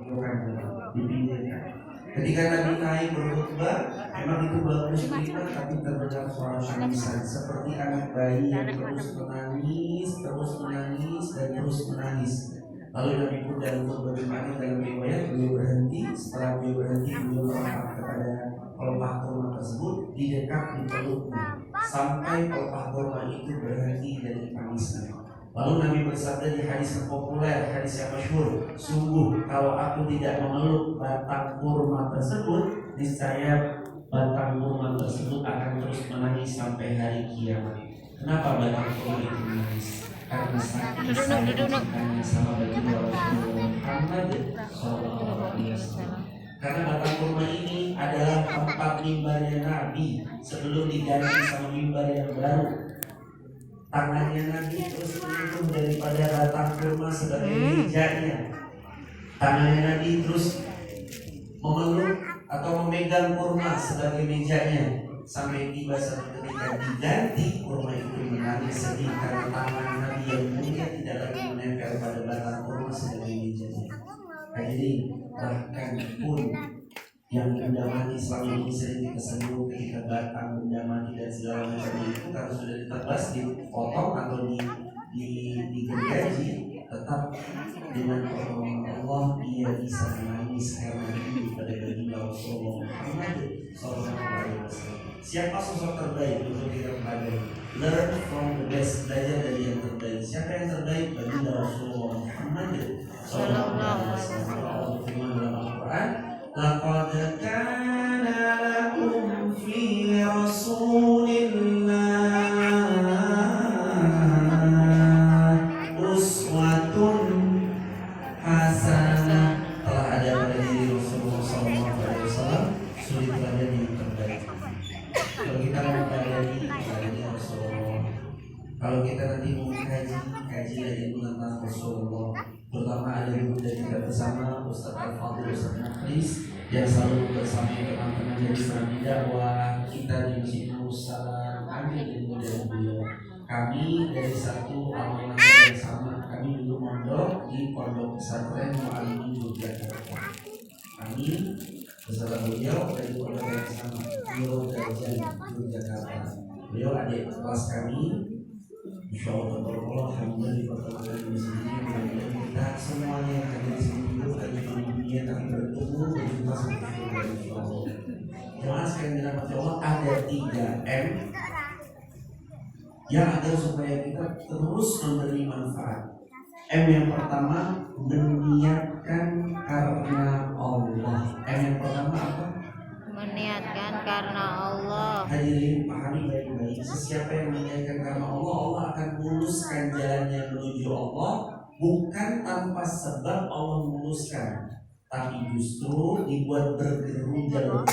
bukan dipinggirkan. Ketika Nabi naik berkhutbah, memang itu bagus nikmat, tapi terdengar suara tangisan seperti anak bayi yang terus menangis dan terus menangis. Lalu Nabi pun dalam bagaimana dalam riwayat beliau berhenti. Setelah beliau berhenti, beliau melompat kepada pelepah kurma tersebut, didekat di peluknya sampai pelepah kurma itu berhenti dari tangisnya. Lalu Nabi bersabda di hadis yang populer, hadis yang masyhur, sungguh kalau aku tidak memeluk batang kurma tersebut, niscaya batang kurma tersebut akan terus menangis sampai hari kiamat. Kenapa batang kurma itu menangis? Karena saking cintanya sama baginda Rasulullah Muhammad SAW. Karena batang kurma ini adalah tempat mimbarnya Nabi sebelum diganti sama mimbar yang baru. Tangannya Nabi terus menyentuh daripada batang kurma sebagai mejanya. Tangannya Nabi terus memeluk atau memegang kurma sebagai mejanya, sampai tiba satu ketika diganti kurma itu menangis sedih karena tangan Nabi yang mulia tidak lagi menempel pada batang kurma sebagai mejanya. Hadirin, bahkan pun yang benda mati selama ini sering kita sebut ketika batang benda mati dan segala macam itu kalau sudah ditebas, dipotong atau digergaji, tetap dengan pertolongan Allah ia bisa menangis karena hidup pada baginda Rasulullah Muhammad SAW. Siapa sosok terbaik untuk kita pelajari? Learn from the best, belajar dari yang terbaik. Siapa yang terbaik? Baginda Rasulullah Muhammad SAW. Allah berfirman dalam Al-Quran, laqad kana lakum fi Rasulillah uswatun hasanah. Telah ada pada diri Rasulullah SAW suri teladan yang terbaik. Kalau kita mau pelajari Rasulullah, kalau kita nanti mau kaji ilmu tentang Rasulullah, terutama ada guru dari kita bersama Ustaz Al-Fadhil Ustaz Mukhlis yang selalu bersama teman-teman dari Serami Dakwah kita di Masjid Nursalam, ambil ilmu dari beliau. Kami dari satu alma mater yang sama, kami dulu mondok di Pondok Pesantren Mu'allimin Yogyakarta. Kami beserta beliau dari pondok yang sama, Nurul Darajat Yogyakarta. Beliau adik kelas kami. Insyaallah alhamdulillah di pertemuan di sini kita semuanya yang ada di sini itu dari dunia tapi bertemu berjumpa seperti itu. Jemaah sekalian dirahmati Allah, ada 3M yang agar supaya kita terus memberi manfaat. M yang pertama, meniatkan karena Allah. M yang pertama apa? Meniatkan karena Allah. Hadirin pahami baik-baik, sesiapa yang meniatkan karena Allah, Allah akan meluluskan jalannya menuju Allah. Bukan tanpa sebab Allah meluluskan, tapi justru dibuat bergerunjal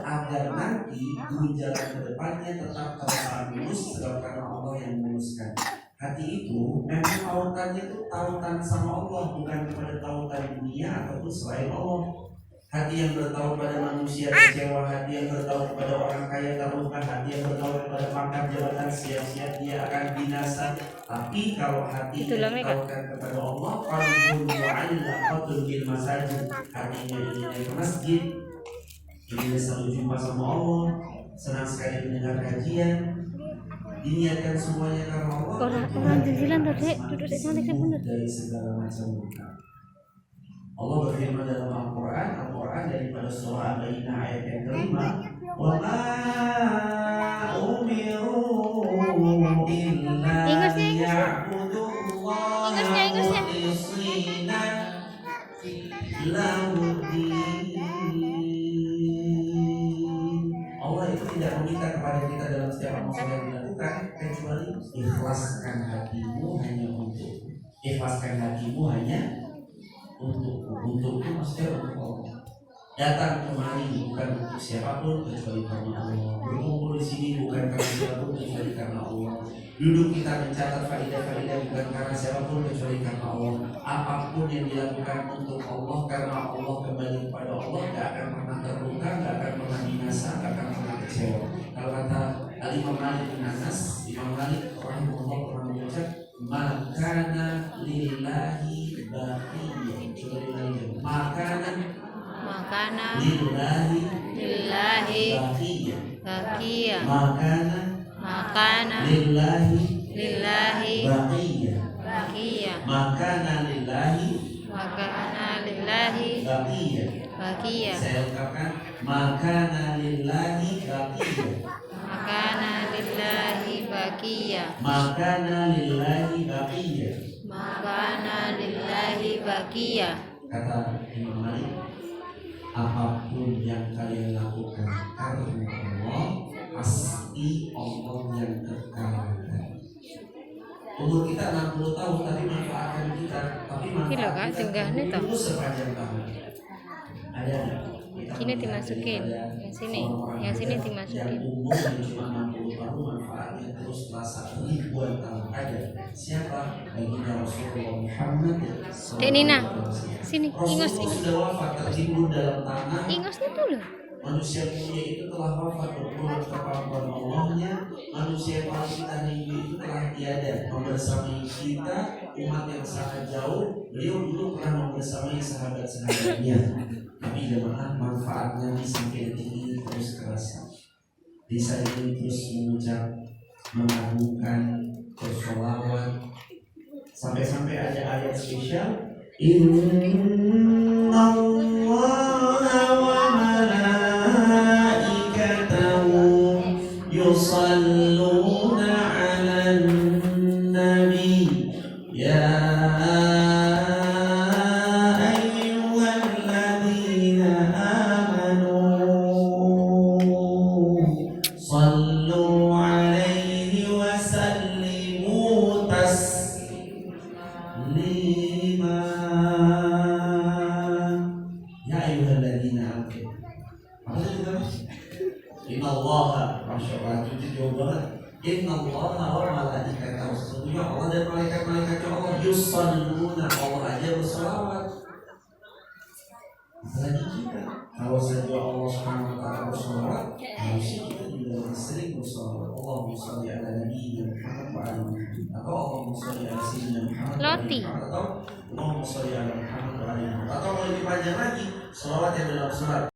agar nanti gerunjalan ke depannya tetap terasa lurus sebab karena Allah yang meluluskan. Hati itu memang tautannya itu tautan sama Allah, bukan kepada tautan dunia ataupun selain Allah. Hati yang bertaut pada manusia kecewa, hati yang bertaut kepada orang kaya terluka, hati yang bertaut kepada pangkat jabatan siap-siap dia akan binasa. Tapi kalau hati yang bertautkan kepada Allah, qalbun mu'allaqatun bil masajid, hatinya ingin ke masjid, ingin selalu jumpa sama Allah, senang sekali mendengar kajian, diniatkan semuanya karena Allah. Orang jalan tadi duduk di sana kan benar. Dari segala macam luka. Allah berfirman dalam Al-Quran daripada surah Al-Baqarah ayat yang kelima, wa ma umiru illa liya'budullaha mukhlishina lahuddin. Allah itu tidak meminta kepada kita dalam setiap amal yang dilakukan kecuali ikhlaskan hatimu hanya untuk itu maksudnya untuk Allah. Datang kemari bukan untuk siapapun kecuali karena Allah. Berkumpul di sini bukan karena siapapun kecuali karena Allah. Duduk kita mencatat faidah-faidah bukan karena siapapun kecuali karena Allah. Apapun yang dilakukan untuk Allah karena Allah, kembali kepada Allah, gak akan pernah terluka, gak akan pernah binasa, gak akan pernah kecewa. Kalau kata Imam Malik bin Anas, Imam Malik rahimahullah pernah mengucap, makana lillahi baqiyah. Maka makana lillahi lillahi baqiyah. baqiyah Makana makana lillahi lillahi baqiyah. baqiyah Makana lillahi makana lillahi baqiyah. baqiyah Saya ungkapkan makana lillahi baqiyah. makana lillahi baqiyah Makana lillahi baqiyah. makana lillahi baqiyah. Kata Imam Malik, apapun yang kalian lakukan karena Allah, pasti Allah yang kekalkan. Umur kita 60 tahun, tapi manfaatkan kita, tapi Kilo, Kak, manfaat kita tinggalnya toh. terus sepanjang tahun. Ada nggak? Kita Sini mengajari dimasukin, pada yang sini, orang-orang yang sini muda dimasukin. Yang umurnya cuma 60 tahun, manfaatnya terus terasa ribuan tahun. Ada siapa? Baginda Rasulullah Muhammad. Dek Nina, SAW. sini, ingos, Rasulullah sudah wafat, tertimbun dalam tanah. ingosnya dulu. Manusia mulia itu telah wafat berpulang ke pangkuan Allahnya. Manusia yang paling kita rindu itu telah tiada, membersamai kita, umat yang sangat jauh. Beliau dulu pernah membersamai sahabat-sahabatnya, tapi jemaah manfaatnya di sampai detik ini terus terasa. Desa ini terus mengucap, mengagungkan, bersolawat, sampai-sampai ada ayat spesial. Inna Allah wa malaikatahu yusalluna 'alan nabi ya ayyuhalladzina amanu sallu 'alaihi wa sallimu taslima. Ya ayyuhalladzina amanu. Apa tadi kita? Innallaha, Masya Allah, itu jauh banget. Innallaha wa malaikatahu, sesungguhnya Allah dan malaikat-malaikatnya Allah yusalluna, Allah aja berselawat. Apalagi kita, kalau saja Allah Subhanahu wa taala berselawat, harusnya kita juga lebih sering berselawat. Allahumma shalli ala nabiyyina Muhammad wa ala Muhammad, atau Allahumma shalli ala sayyidina Muhammad wa ala Loti. Muhammad, atau Allahumma shalli ala Muhammad wa ala Muhammad, atau mau lebih panjang lagi, selawat yang dalam surat